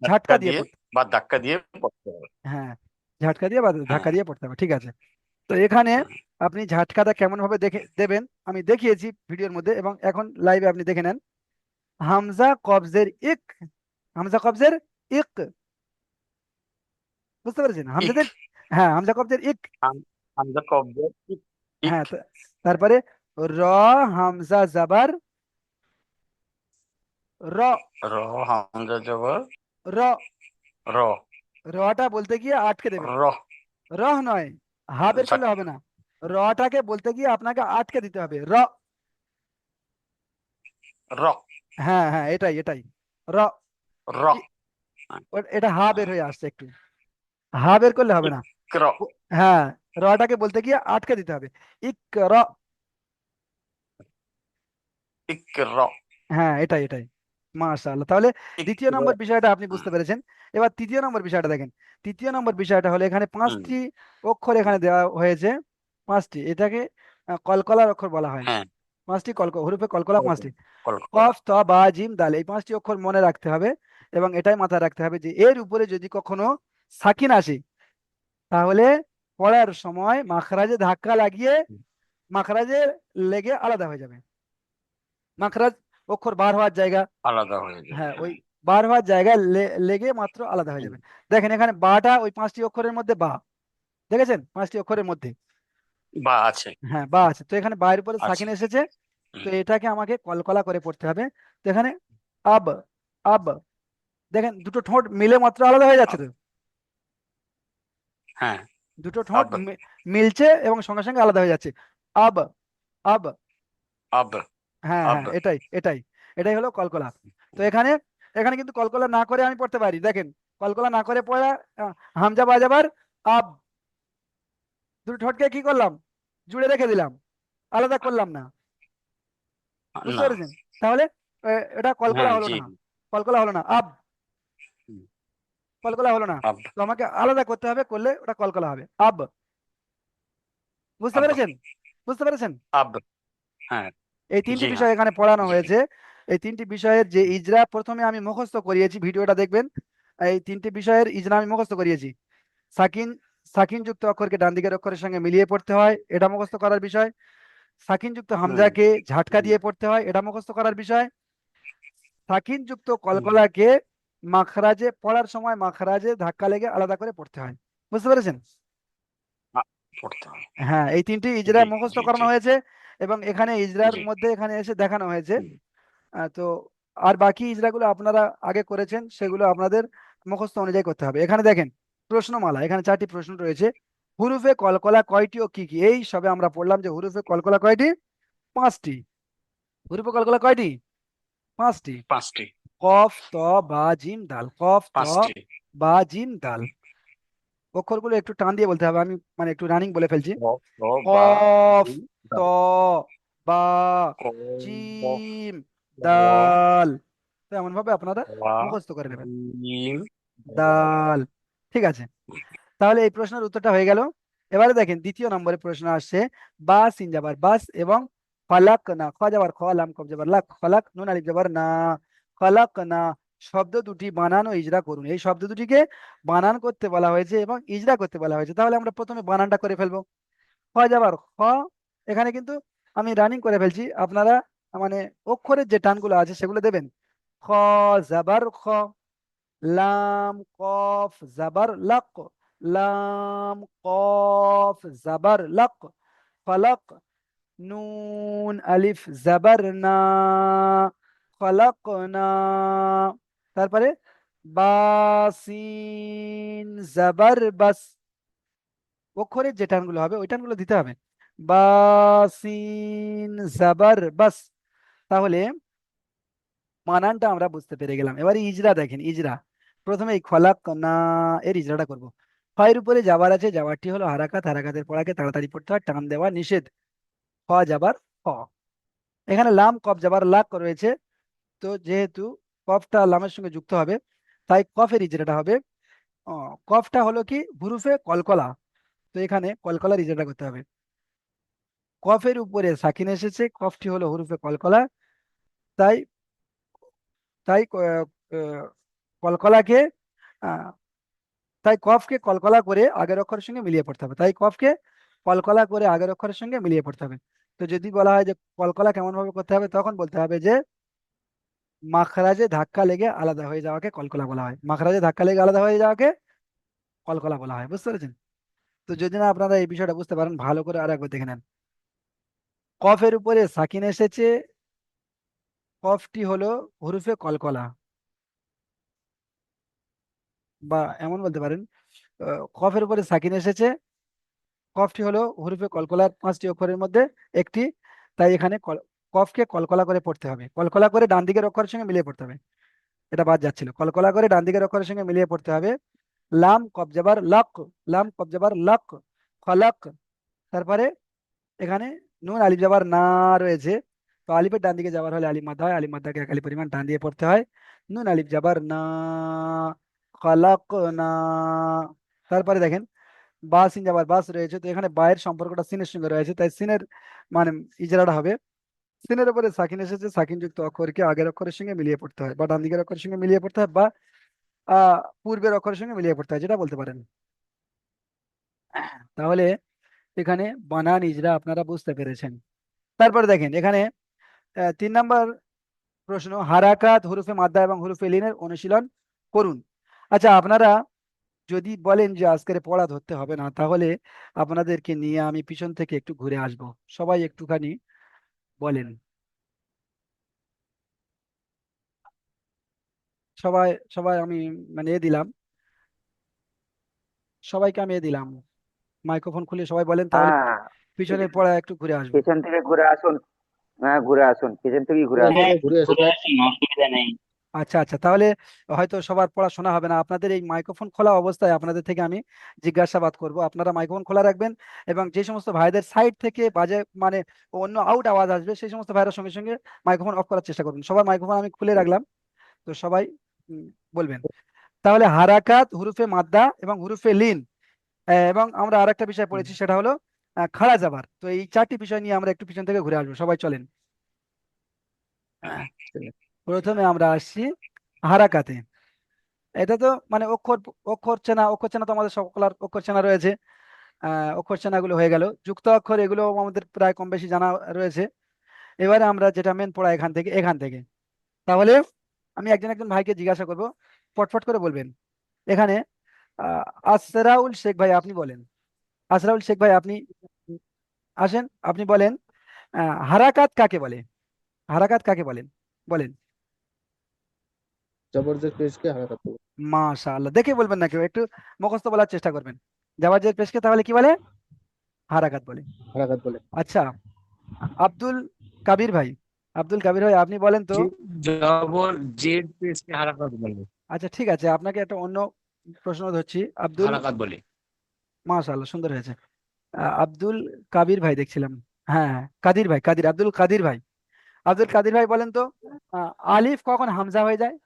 ধাক্কা ধাক্কা দিয়ে দিয়ে পড়তে, বা ধাক্কা দিয়ে পড়তে হবে। হ্যাঁ, ঝাটকা দিয়ে বা ধাক্কা হ্যাঁ। দিয়ে পড়তে হবে, ঠিক আছে। তো এখানে হ্যাঁ। আপনি ঝাটকাটা কেমন ভাবে দেখে দেবেন আমি দেখিয়েছি ভিডিওর মধ্যে, এবং এখন লাইভে আপনি দেখে নেন। হামজা কবজের ইক, হামজা কবজের ইক, বুঝতে পেরেছেন? ইক। হামজাদের, হ্যাঁ, হামজা কবজের ইক। হামজা কবজা ইক। ইক। হ্যাঁ, তারপরে র, হামজা জাবার র, র। হামজা জবর র, র। রটা বলতে গিয়ে আটকে দেবেন, র। রহ নয়, হা বের করলে ঝাট- হবে না, রটাকে বলতে গিয়ে আপনাকে আটকে দিতে হবে, র। র। হ্যাঁ হ্যাঁ, এটাই এটাই, র। র। ই- এটা হা বের হয়ে আসছে একটু, হা বের করলে হবে না। ইক র। হ্যাঁ, রটাকে বলতে গিয়ে আটকে দিতে হবে, ইক র। ইক র। হ্যাঁ, এটাই এটাই, মাশাআল্লাহ। তাহলে ইক দ্বিতীয় র। নম্বর বিষয়টা আপনি হুম। বুঝতে পেরেছেন। এবার তৃতীয় নম্বর বিষয়টা দেখেন। তৃতীয় নম্বর বিষয়টা হলো এখানে হুম। 5টি অক্ষর এখানে দেওয়া হয়েছে, 5টি, এটাকে কলকলার অক্ষর বলা হয়। হ্যাঁ। 5টি হরুফে কলকলা, কল 5টি, কলা। কফ ত বা জিম দাল, এই 5টি অক্ষর মনে রাখতে হবে। এবং এটাই মাথায় রাখতে হবে যে এর উপরে যদি কখনো সাকিন আসে, তাহলে পড়ার সময় মাখরাজে ধাক্কা লাগিয়ে মাখরাজে লেগে আলাদা হয়ে যাবে। মাখরাজ অক্ষর বার হওয়ার জায়গা, আলাদা হয়ে যাবে। হ্যাঁ, ওই হ্যাঁ। বার হওয়ার জায়গায় লেগে মাত্র আলাদা হয়ে হুম। যাবে। দেখেন এখানে বাটা ওই 5টি অক্ষরের মধ্যে বা, দেখেছেন 5টি অক্ষরের মধ্যে, বা আছে। হ্যাঁ বা আছে। তো এখানে বায়ের উপরে আছে। সাকিন এসেছে, তো হুম। এটাকে আমাকে কলকলা করে পড়তে হবে। তো এখানে আব, আব, দেখেন দুটো ঠোঁট মিলে মাত্র আলাদা হয়ে যাচ্ছে আব। তো, হ্যাঁ। দুটো ঠোঁট আব। মিলছে এবং সঙ্গে সঙ্গে আলাদা হয়ে যাচ্ছে, আব, আব। আব। হ্যাঁ আব। হ্যাঁ, এটাই এটাই, এটাই হলো কলকলা। তো এখানে, এখানে কিন্তু কলকলা না করে আমি পড়তে পারি, দেখেন, কলকলা না করে পড়া, হামজা বাজাবার আব, দুটো ঠোঁটকে কি করলাম, জুড়ে রেখে দিলাম, আলাদা করলাম না, বুঝতে না। পেরেছেন? তাহলে এটা কলকলা হ্যাঁ, হলো জি। না, কলকলা হলো না, আব, হুম। কলকলা হলো না। আব। তো আমাকে আলাদা করতে হবে, করলে ওটা কলকলা হবে, আব, বুঝতে আব। পেরেছেন? বুঝতে পেরেছেন? আব। হ্যাঁ। এই 3টি জি বিষয় হ্যাঁ। এখানে পড়ানো জি। হয়েছে। এই 3টি বিষয়ের যে ইজরা প্রথমে আমি মুখস্থ করিয়েছি, ভিডিওটা দেখবেন। এই 3টি বিষয়ের ইজরা আমি মুখস্থ করিয়েছি। সাকিন, সাকিন যুক্ত অক্ষরকে ডান দিকের অক্ষরের সঙ্গে মিলিয়ে পড়তে হয়, এটা মুখস্থ করার বিষয়। সাকিন যুক্ত হুম। হামজাকে ঝাটকা হুম। দিয়ে পড়তে হয়, এটা মুখস্থ করার বিষয়। সাকিন যুক্ত হুম। কলকলাকে মাখরাজে পড়ার সময় মাখরাজে ধাক্কা লেগে আলাদা করে পড়তে হয়, বুঝতে পেরেছেন? আ, পড়তে হবে। হ্যাঁ, এই 3টি ইজরা জি মুখস্থ জি জি। করানো হয়েছে, এবং এখানে ইজরার জি। মধ্যে এখানে এসে দেখানো হয়েছে। হুম। তো আর বাকি ইজরাগুলো আপনারা আগে করেছেন, সেগুলো আপনাদের মুখস্থ অনুযায়ী করতে হবে। এখানে দেখেন প্রশ্নমালা, এখানে 4টি প্রশ্ন রয়েছে। হুরুফে কলকলা কয়টি ও কি কি? এই সবে আমরা পড়লাম যে হুরুফে কলকলা কয়টি? 5টি। হুরুফে কলকলা কয়টি? 5টি। 5টি। কফ, ত, বা, জিম, দাল। কফ, ত, 5টি। বা, জিম, দাল। অক্ষরগুলো একটু টান দিয়ে বলতে হবে, আমি মানে একটু রানিং বলে ফেলছি। ক, খ, বা, কফ, জিম, ত, দাল। বা, ক, ব, জিম, ব, দাল। তো এমন ভাবে আপনারা বা, মুখস্থ করে নেবেন। জিম, দাল। দাল। ঠিক আছে, তাহলে এই প্রশ্নের উত্তরটা হয়ে গেল। এবারে দেখেন দ্বিতীয় নম্বরে প্রশ্ন আসছে, বা সিন যাবার বাস এবং ফালাক না, খ যাবার খ, লাম কব যাবার লাক, ফালাক, নুন আলিফ যাবার না, ফালাক না শব্দ দুটি বানান ও ইজরা করুন। এই শব্দ দুটিকে বানান করতে বলা হয়েছে এবং ইজরা করতে বলা হয়েছে। তাহলে আমরা প্রথমে বানানটা করে ফেলবো। খ যাবার খ, এখানে কিন্তু আমি রানিং করে ফেলছি, আপনারা মানে অক্ষরের যে টানগুলো আছে সেগুলো দেবেন। খ যাবার খ, লাম কফ জাবার লাক, লাম কফ জাবার লাক, ফলক, নুন আলিফ জাবার না, ফলক না। তারপরে বাসিন জাবার বাস, অক্ষরের যে টানগুলো হবে ওই টানগুলো দিতে হবে। বাসিন জাবার বাস। তাহলে বানানটা আমরা বুঝতে পেরে গেলাম। এবারে ইজরা দেখেন, ইজরা প্রথমে এই খলাক না এর ইজরাটা করব। ফয়ের উপরে যাবার আছে, যাবারটি হলো হারাকাত, হারাকাতের পড়াকে তাড়াতাড়ি পড়তে হয়, টান দেওয়া নিষেধ। খ যাবার খ, এখানে লাম কফ যাবার লাক রয়েছে, তো যেহেতু কফটা লামের সঙ্গে যুক্ত হবে, তাই কফের ইজরাটা হবে। ও, কফটা হলো কি হুরুফে কলকলা, তো এখানে কলকলার ইজরাটা করতে হবে। কফের উপরে সাকিন এসেছে, কফটি হলো হুরুফে কলকলা, তাই তাই কলকলাকে আহ, তাই কফকে কলকলা করে আগের অক্ষরের সঙ্গে মিলিয়ে পড়তে হবে। তাই কফকে কলকলা করে আগের অক্ষরের সঙ্গে মিলিয়ে পড়তে হবে। তো যদি বলা হয় যে কলকলা কেমন ভাবে করতে হবে, তখন বলতে হবে যে মাখরাজে ধাক্কা লেগে আলাদা হয়ে যাওয়াকে কলকলা বলা হয়, মাখরাজে ধাক্কা লেগে আলাদা হয়ে যাওয়াকে কলকলা বলা হয়। বুঝতে পেরেছেন? তো যদি না আপনারা এই বিষয়টা বুঝতে পারেন, ভালো করে আর একবার দেখে নেন। কফের উপরে সাকিন এসেছে, কফটি হলো হুরুফে কলকলা, বা এমন বলতে পারেন কফের উপরে সাকিন এসেছে, কফটি হলো হুরুফে কলকলার 5টি অক্ষরের মধ্যে একটি, তাই এখানে কফকে কলকলা করে পড়তে হবে, কলকলা করে ডান দিকের অক্ষরের সঙ্গে মিলিয়ে পড়তে হবে। এটা বাদ যাচ্ছিল, কলকলা করে ডান দিকের অক্ষরের সঙ্গে মিলিয়ে পড়তে হবে। লাম কফ জাবার লক, লাম কফ জাবার লক, ফলক। তারপরে এখানে নুন আলিফ যাবার না রয়েছে, তো আলিফের ডান দিকে যাবার হলে আলিফ মাদ্দা হয়, আলিফ মাদ্দাকে এক আলিফ পরিমাণ ডান দিয়ে পড়তে হয়। নুন আলিফ যাবার না, খলাক না। তারপরে দেখেন বা সিন যাবার বাস রয়েছে, তো এখানে বায়ের সম্পর্কটা সিনের সঙ্গে রয়েছে, তাই সিনের মানে ইজরাটা হবে। সিনের উপরে সাকিন এসেছে, সাকিন যুক্ত অক্ষরকে আগের অক্ষরের সঙ্গে মিলিয়ে পড়তে হয়, বা ডান দিকের অক্ষরের সঙ্গে মিলিয়ে পড়তে হয়, বা পূর্বের অক্ষরের সঙ্গে মিলিয়ে পড়তে হয়, যেটা বলতে পারেন। তাহলে এখানে বানান ইজরা আপনারা বুঝতে পেরেছেন। তারপরে দেখেন এখানে 3 নম্বর প্রশ্ন, হারাকাত হুরুফে মাদ্দা এবং হুরুফে লিনের অনুশীলন করুন। আচ্ছা, আপনারা যদি বলেন যে আজকের পড়া ধরতে হবে না, তাহলে আপনাদেরকে নিয়ে আমি পিছন থেকে একটু ঘুরে আসব। সবাই একটুখানি বলেন, সবাই সবাই আমি মানে এ দিলাম, সবাইকে আমি এ দিলাম মাইক্রোফোন খুলে সবাই বলেন, তাহলে হ্যাঁ, পিছনের পড়া একটু ঘুরে আসবো। পিছন থেকে ঘুরে আসুন। হ্যাঁ, ঘুরে আসুন, পিছন থেকেই ঘুরে ঘুরে আসুন। আসুন, হ্যাঁ, ঘুরে আসুন। ঘুরে আসুন, অসুবিধা নেই। আচ্ছা আচ্ছা, তাহলে হয়তো সবার পড়া শোনা হবে না, আপনাদের এই মাইক্রোফোন খোলা অবস্থায় আপনাদের থেকে আমি জিজ্ঞাসাবাদ করব, আপনারা মাইক্রোফোন খোলা রাখবেন। এবং যে সমস্ত ভাইদের সাইড থেকে বাজে মানে অন্য আউট আওয়াজ আসবে, সেই সমস্ত ভাইয়ের সঙ্গে সঙ্গে মাইক্রোফোন অফ করার চেষ্টা করবেন। সবার মাইক্রোফোন আমি খুলে রাখলাম, তো সবাই বলবেন। তাহলে হারাকাত হুরুফে মাদ্দা এবং হুরুফে লিন, এবং আমরা আরেকটা বিষয় পড়েছি, সেটা হলো খাড়া জাবার। তো এই 4টি বিষয় নিয়ে আমরা একটু পিছন থেকে ঘুরে আসবো, সবাই চলেন। প্রথমে আমরা আসছি হারাকাতে। এটা তো মানে অক্ষর চেনা তো আমাদের সকল অক্ষর চেনা রয়েছে। অক্ষর চেনাগুলো হয়ে গেল, যুক্ত অক্ষর এগুলো আমাদের প্রায় কম বেশি জানা রয়েছে। এবারে আমরা যেটা মেন পড়া এখান থেকে তাহলে আমি একজন একজন ভাইকে জিজ্ঞাসা করব, ফটফট করে বলবেন। এখানে আহ, আসরাউল শেখ ভাই আপনি বলেন, আসরাউল শেখ ভাই আপনি আসেন, আপনি বলেন হারাকাত কাকে বলে? হারাকাত কাকে বলেন? বলেন। জবরদস্ত পেশকে হারাকাত বলে। মাশাআল্লাহ, দেখে বলবেন না কেউ, একটু মুখস্থ বলার চেষ্টা করবেন। জাবাজের পেশকে তাহলে কি বলে? হারাকাত বলে। হারাকাত বলে। আচ্ছা, আব্দুল কাবির ভাই, আব্দুল কাবির ভাই আপনি বলেন তো। জবর জেড পেশকে হারাকাত বলে। আচ্ছা ঠিক আছে, আপনাকে একটা অন্য প্রশ্ন ধরছি। আব্দুল, হারাকাত বলে। মাশাআল্লাহ সুন্দর হয়েছে। আব্দুল কাবির ভাই দেখছিলাম। হ্যাঁ হ্যাঁ, কাদির ভাই, কাদির, আব্দুল কাদির ভাই। আব্দুল কাদির ভাই বলেন তো, আলিফ কখন হামজা হয়ে যায়?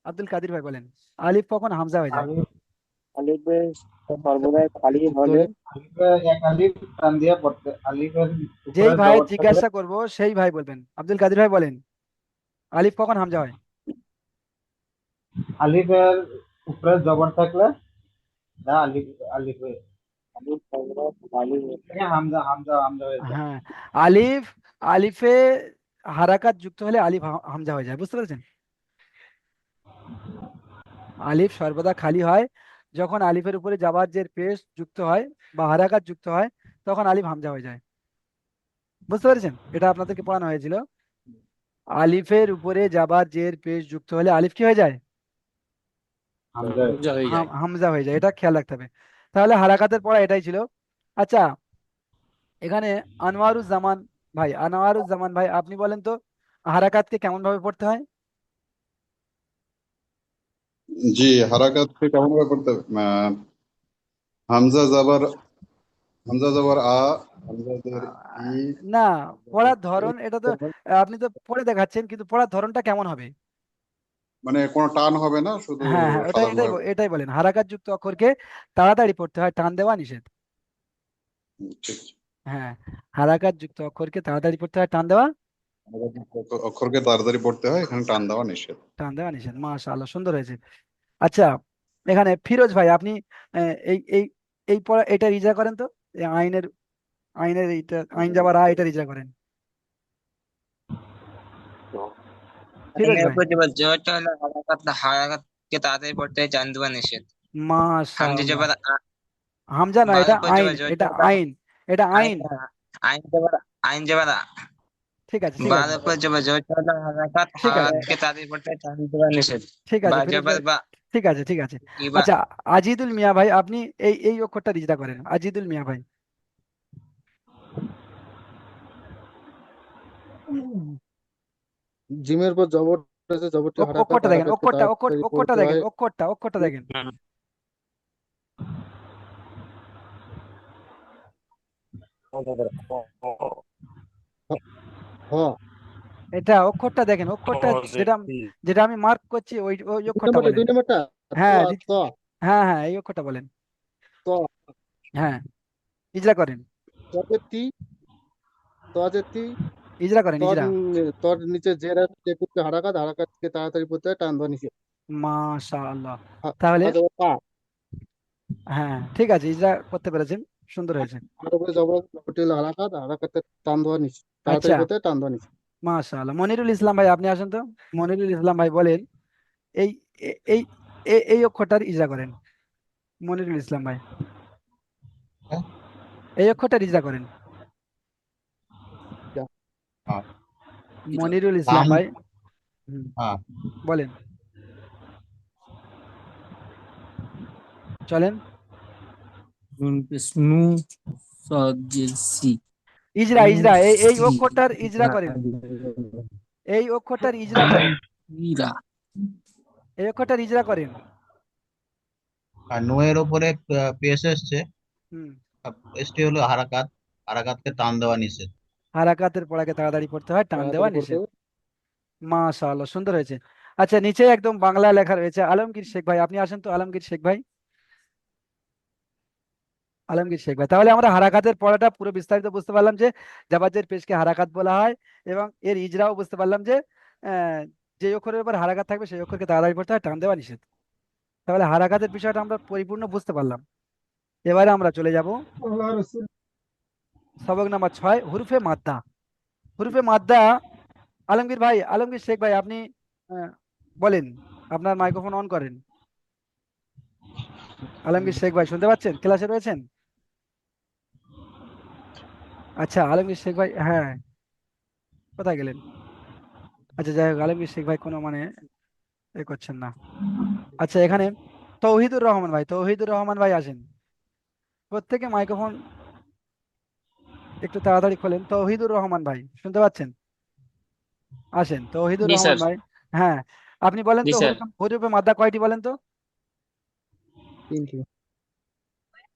আব্দুল কাদির ভাই বলেন, আলিফ কখন হামজা হয়ে যায়? আলিফের সর্বদাই খালি হলে এক আলিফ টান দিয়ে পড়তে আলিফের উপরে যেই ভাই জবর থাকলে জিজ্ঞাসা করব সেই ভাই বলবেন। আব্দুল কাদির ভাই বলেন, আলিফ কখন হামজা হয়? আলিফের উপরে জবর থাকলে দা আলিফ আলিফ হয়ে আলিফ সর্বদা খালি হামজা হামজা হামজা হয়ে যায়। হ্যাঁ, আলিফ, আলিফে হারাকাত যুক্ত হলে আলিফ হামজা হয়ে যায়, বুঝতে পেরেছেন? আলিফ সর্বদা খালি হয় যখন আলিফের উপরে জাবার জের পেশ যুক্ত হয় বা হারাকাত যুক্ত হয়, তখন আলিফ হামজা হয়ে যায়। বুঝতে পেরেছেন? এটা আপনাদেরকে পড়ানো হয়েছিল। আলিফের উপরে জাবার জের পেশ যুক্ত হলে আলিফ কি হয়ে যায়? হামজা হয়ে হামজা হয়ে যায়। হামজা হয়ে যায়, এটা খেয়াল রাখতে হবে। তাহলে হারাকাতের পড়া এটাই ছিল। আচ্ছা, এখানে আনোয়ারুজ্জামান ভাই, আনোয়ারুজ্জামান ভাই আপনি বলেন তো, হারাকাতকে কেমন ভাবে পড়তে হয়? জি, হারাকাতকে কেমন ভাবে করতে হবে? হামজা জবর হামজা জবর আ, হামজা জের ই, না, পড়ার ধরন এটা তো আপনি তো পড়ে দেখাচ্ছেন, কিন্তু পড়ার ধরনটা কেমন হবে? মানে কোনো টান হবে না, শুধু হ্যাঁ হ্যাঁ, ওটাই সাধারণ এটাই ভাবে। এটাই বলেন, হারাকাত যুক্ত অক্ষরকে তাড়াতাড়ি পড়তে হয়, টান দেওয়া নিষেধ। ঠিক। হ্যাঁ, হারাকাত যুক্ত অক্ষরকে তাড়াতাড়ি পড়তে হয়, টান দেওয়া, অক্ষরকে তাড়াতাড়ি পড়তে হয়, এখানে টান দেওয়া নিষেধ। টান দেওয়া নিষেধ। মাশাআল্লাহ সুন্দর হয়েছে। আচ্ছা, এখানে ফিরোজ ভাই আপনি এই এই এই পড়া এটা রিজা করেন তো, এই আইনের, আইনের এইটা আইন যাবার এটা রিজা করেন ফিরোজ আইনের ভাই। উপর জবর জবরটা হলো হারাকাতকে তাড়াতাড়ি পড়তে হয়, টান দেওয়া নিষেধ। হামজা মাশাআল্লাহ, জবর হামজা নয়, বার এটা উপর আইন, জবর এটা জবরটা হলো আইন, এটা আইন। আইন। আইন জবর আইন জবর ঠিক আছে ঠিক বার আছে উপর জবর জবরটা হলো ঠিক আছে হারাকাতকে তাড়াতাড়ি পড়তে হয়, টান দেওয়া নিষেধ। ঠিক বা আছে ফিরোজ জবর ভাই, বা ঠিক আছে ঠিক আছে। ইবা। আচ্ছা, আজিদুল মিয়া ভাই আপনি এই এই অক্ষরটা রিজা করেন, আজিদুল মিয়া ভাই। জিমের পর জবর আছে, জবরটি হারাকাত, অক্ষরটা দেখেন, হারাকাতকে অক্ষরটা তাড়াতাড়ি অক্ষরটা পড়তে দেখেন, হয়। অক্ষরটা দেখেন। হ। এটা অক্ষরটা দেখেন, অক্ষরটা যেটা যেটা আমি মার্ক করছি, ওই ওই দুই অক্ষরটা নম্বরটা, বলেন। দুই নম্বরটা ত। হ্যাঁ ত। হ্যাঁ হ্যাঁ, এই অক্ষরটা বলেন। ত। হ্যাঁ, ইজরা করেন, তজের তি। তজের তি। ইজরা করেন, তর ইজরা। তর নিচে জের আছে, জেরকে হারাকাত, হারাকাতকে তাড়াতাড়ি পড়তে হয়, টান দেওয়া নিষেধ। মাশাআল্লাহ। তাহলে জবর পা। হ্যাঁ ঠিক আছে, ইজরা করতে পেরেছেন, সুন্দর হয়েছে। আর উপরে জবর, জবরটি হলো হারাকাত, হারাকাতে টান দেওয়া নিষেধ, আচ্ছা, তাড়াতাড়ি পড়তে হয়, টান দেওয়া নিষেধ। মাশাআল্লাহ। মনিরুল ইসলাম ভাই আপনি আসেন তো, মনিরুল ইসলাম ভাই বলেন, এই এই এই অক্ষরটার ইজরা করেন, মনিরুল ইসলাম ভাই, এই অক্ষরটার ইজরা করেন। মনিরুল ইসলাম ভাই, হুম, বলেন, চলেন। স্নু সজের সি। ইজরা, ইজরা, এই এই অক্ষরটার ইজরা করেন, এই অক্ষরটার ইজরা করেন, ইরা। এই অক্ষরটার ইজরা করেন। আর নুয়ের উপরে পেশ এসছে, হুম, পেশটি হলো হারাকাত, হারাকাতকে টান দেওয়া নিষেধ। হারাকাতের পড়াকে তাড়াতাড়ি পড়তে হয়, টান দেওয়া তাড়াতাড়ি পড়তে নিষেধ। হবে। মাশাআল্লাহ সুন্দর হয়েছে। আচ্ছা, নিচে একদম বাংলা লেখা রয়েছে। আলমগীর শেখ ভাই আপনি আসেন তো, আলমগীর শেখ ভাই, আলমগীর শেখ ভাই। তাহলে আমরা হারাকাতের পড়াটা পুরো বিস্তারিত বুঝতে পারলাম যে জাবাজের পেশকে হারাকাত বলা হয়, এবং এর ইজরাও বুঝতে পারলাম যে আহ, যে অক্ষরের উপর হারাকাত থাকবে সেই অক্ষরকে তাড়াতাড়ি পড়তে হয়, টান দেওয়া নিষেধ। তাহলে হারাকাতের বিষয়টা আমরা পরিপূর্ণ বুঝতে পারলাম। এবারে আমরা চলে যাব আল্লাহ রসুল সবক নাম্বার 6, হুরুফে মাদ্দা। হুরুফে মাদ্দা, আলমগীর ভাই, আলমগীর শেখ ভাই আপনি আহ, বলেন, আপনার মাইক্রোফোন অন করেন। আলমগীর শেখ ভাই শুনতে পাচ্ছেন? ক্লাসে রয়েছেন? আচ্ছা, আলমগীর শেখ ভাই, হ্যাঁ, কোথায় গেলেন? আচ্ছা যাই হোক, আলমগীর শেখ ভাই কোনো মানে এ করছেন না। আচ্ছা, এখানে তৌহিদুর রহমান ভাই আসেন। প্রত্যেকে মাইক্রোফোন একটু তাড়াতাড়ি খোলেন। তৌহিদুর রহমান ভাই শুনতে পাচ্ছেন? আসেন তৌহিদুর জি রহমান স্যার। ভাই। হ্যাঁ, আপনি বলেন জি তো স্যার। হরুপে মাদ্দা কয়টি বলেন তো? তিনটি।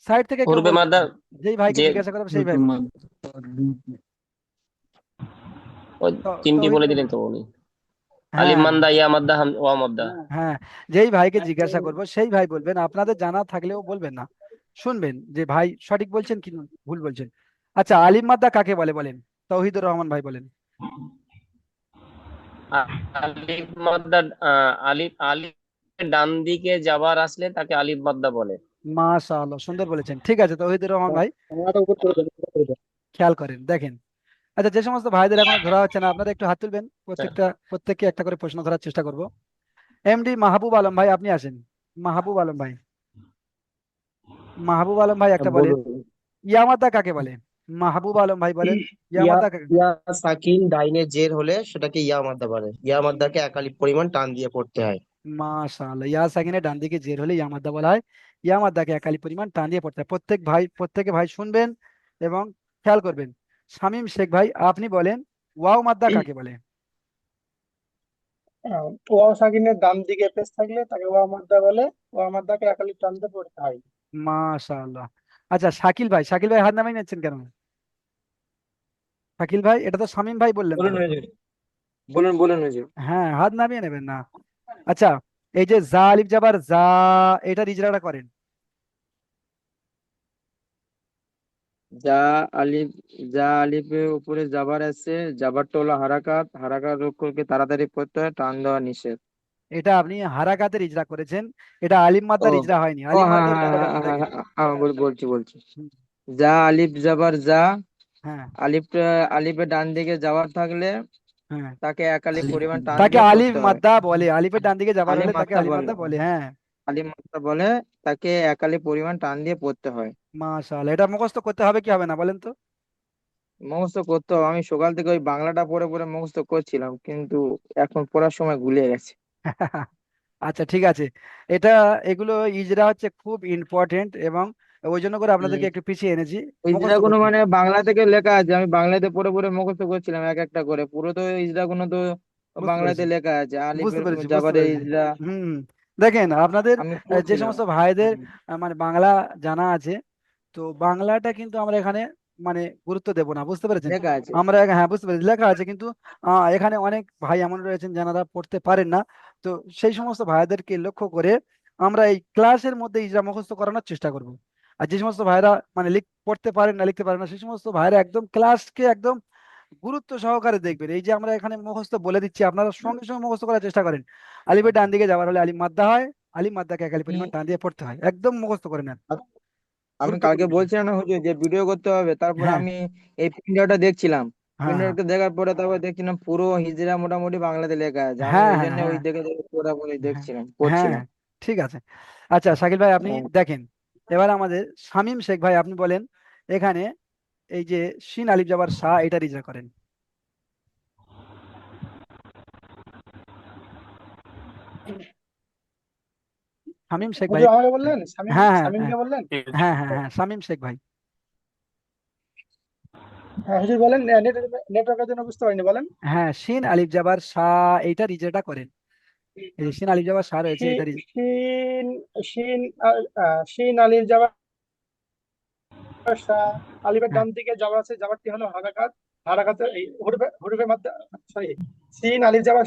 সাইড থেকে কেউ হরুপে বলবেন মাদ্দা না, যেই ভাইকে যে জিজ্ঞাসা করবে সেই ভাই বলবেন। তিনটি বলে তৌহিদুর দিলেন রহমান। তো উনি। আলিফ হ্যাঁ মাদ্দা, ইয়া মাদ্দা, ওয়া মাদ্দা। হ্যাঁ, যেই ভাইকে জিজ্ঞাসা করবো সেই ভাই বলবেন, আপনাদের জানা থাকলেও বলবেন না, শুনবেন যে ভাই সঠিক বলছেন কি ভুল বলছেন। আচ্ছা, আলিম মাদ্দা কাকে বলে বলেন? তৌহিদুর রহমান ভাই বলেন। আলিফ মাদ্দা, আলিফ আলিফ ডান দিকে যাবার আসলে তাকে আলিফ মাদ্দা বলে। মাশাআল্লাহ, সুন্দর বলেছেন। ঠিক আছে তৌহিদুর রহমান ভাই, বাংলাটা উপর করে দেন, উপর করে দেন। খেয়াল করেন দেখেন। আচ্ছা, যে সমস্ত ভাইদের এখনো ধরা হচ্ছে না, আপনারা একটু হাত তুলবেন। প্রত্যেককে একটা করে প্রশ্ন ধরার চেষ্টা করব। এমডি মাহবুব আলম ভাই, আপনি আসেন। মাহবুব আলম ভাই, মাহবুব আলম ভাই একটা বলেন, বলুন। ইয়ামাদা কাকে বলে? মাহবুব আলম ভাই বলেন, ইয়া ইয়ামাদা কাকে? ইয়া সাকিন ডাইনে জের হলে সেটাকে ইয়া মাদ্দা বলে। ইয়া মাদ্দাকে একালি পরিমাণ টান দিয়ে পড়তে হয়। মাশাআল্লাহ, ইয়া সাকিনের ডান দিকে জের হলে ইয়ামাদা বলা হয়। ইয়ামাদাকে একালি পরিমাণ টান দিয়ে পড়তে হয়। প্রত্যেকে ভাই শুনবেন এবং খেয়াল করবেন। শামীম শেখ ভাই, আপনি বলেন ওয়াও মাদ্দা কাকে বলে? ওয়াও সাকিনের ডান দিকে পেশ থাকলে তাকে ওয়া মাদ্দা বলে। ওয়া মাদ্দাকে একালি টানতে পড়তে হয়। মাশাআল্লাহ। আচ্ছা, শাকিল ভাই হাত নামিয়ে নিচ্ছেন কেন? শাকিল ভাই, এটা তো শামীম ভাই বললেন তো। বলুন হুজুর, বলুন হুজুর। হ্যাঁ, হাত নামিয়ে নেবেন না। আচ্ছা, এই যে জা আলিফ জাবার যা, এটা ইজরাটা করেন। যা আলিফ যা আলিফের উপরে জাবার আছে, জাবারটা হলো হারাকাত, হারাকাত অক্ষরকে তাড়াতাড়ি পড়তে হয়, টান দেওয়া নিষেধ। এটা আপনি হারাকাতের ইজরা করেছেন, এটা আলিম ও মাদ্দার ইজরা হয়নি। ও আলিম হ্যাঁ মাদ্দার হ্যাঁ ইজরাটা হ্যাঁ করেন, হ্যাঁ দেখেন। হ্যাঁ, বলছি। হুম, যা আলিফ জাবার যা, হ্যাঁ আলিফটা আলিফের ডান দিকে যাওয়ার থাকলে হ্যাঁ, তাকে এক আলিফ পরিমাণ টান তাকে দিয়ে আলিফ পড়তে হয়। মাদ্দা বলে। আলিফের ডান দিকে যাবার আলিফ হলে তাকে মাত্রা আলিম বলে, মাদ্দা বলে। হ্যাঁ, আলিফ মাত্রা বলে, তাকে এক আলিফ পরিমাণ টান দিয়ে পড়তে হয়। মাশাআল্লাহ, এটা মুখস্থ করতে হবে কি হবে না বলেন তো? মুখস্থ করতে হবে। আমি সকাল থেকে ওই বাংলাটা পড়ে পড়ে মুখস্থ করছিলাম, কিন্তু এখন পড়ার সময় গুলিয়ে গেছে। আচ্ছা, ঠিক আছে। এটা এগুলো ইজরা হচ্ছে খুব ইম্পর্টেন্ট, এবং ওই জন্য করে আপনাদেরকে একটু পিছিয়ে এনেছি মুখস্থ ইজরাগুলো করতে। মানে বাংলা থেকে লেখা আছে, আমি বাংলাতে পড়ে পড়ে মুখস্থ করছিলাম এক একটা করে। পুরো তো ইজরাগুলো তো বুঝতে বাংলাতে পেরেছি, লেখা আছে, বুঝতে আলিফের পেরেছি, বুঝতে জাবারের পেরেছি। ইজরা। হুম হুম। দেখেন আপনাদের আমি যে পড়ছিলাম। সমস্ত ভাইদের হুম, মানে বাংলা জানা আছে, তো বাংলাটা কিন্তু আমরা এখানে মানে গুরুত্ব দেব না, বুঝতে পেরেছেন? লেখা আছে। হ্যাঁ, বুঝতে পেরেছি, লেখা আছে, কিন্তু এখানে অনেক ভাই এমন রয়েছেন যারা পড়তে পারেন না। তো সেই সমস্ত ভাইদেরকে লক্ষ্য করে আমরা এই ক্লাসের মধ্যে ইজরা মুখস্থ করানোর চেষ্টা করব। আর যে সমস্ত ভাইরা মানে পড়তে পারেন না, লিখতে পারেন না, সেই সমস্ত ভাইরা একদম ক্লাসকে একদম গুরুত্ব সহকারে দেখবেন। এই যে আমরা এখানে মুখস্থ বলে দিচ্ছি, আপনারা সঙ্গে সঙ্গে মুখস্থ করার চেষ্টা করেন। আলিফের ডান দিকে যাওয়ার হলে আলিফ মাদ্দা হয়, আলিফ মাদ্দাকে একালি পরিমাণ টান দিয়ে পড়তে হয়, একদম মুখস্থ করে নেন। আমি গুরুত্বপূর্ণ কালকে বিষয়। বলছিলাম না হুজুর যে ভিডিও করতে হবে, তারপরে হ্যাঁ আমি এই প্রিন্টারটা দেখছিলাম। হ্যাঁ হ্যাঁ প্রিন্টারটা দেখার পরে তারপরে দেখছিলাম পুরো হিজরা মোটামুটি বাংলাতে লেখা আছে। আমি হ্যাঁ ওই হ্যাঁ জন্য ওই হ্যাঁ দেখে দেখে পুরোপুরি হ্যাঁ দেখছিলাম, হ্যাঁ, পড়ছিলাম। ঠিক আছে। আচ্ছা শাকিল ভাই, আপনি হ্যাঁ। দেখেন। এবার আমাদের শামীম শেখ ভাই, আপনি বলেন এখানে এই যে শিন আলিফ জাবার শাহ, এটা রিজা করেন। শামীম শেখ ভাই। হুজুর আমাকে বললেন, হ্যাঁ হ্যাঁ হ্যাঁ শামীমকে বললেন। হ্যাঁ হ্যাঁ হ্যাঁ, শামীম শেখ ভাই। হ্যাঁ হুজুর বলেন, নেটওয়ার্কের জন্য বুঝতে পারিনি, বলেন। হ্যাঁ, শিন আলিফ জাবার শাহ, এইটা রিজাটা করেন। এই যে শিন আলিফ জাবার শাহ রয়েছে, এটা শিন শিন শিন আলিফ জাবার শাহ, আলিফের হ্যাঁ ডান দিকে জাবার আছে, জাবারটি হলো হারাকাত। হারাকাতের এই হরফে হরফে মাদ্দা, সরি, শিন আলিফ জাবার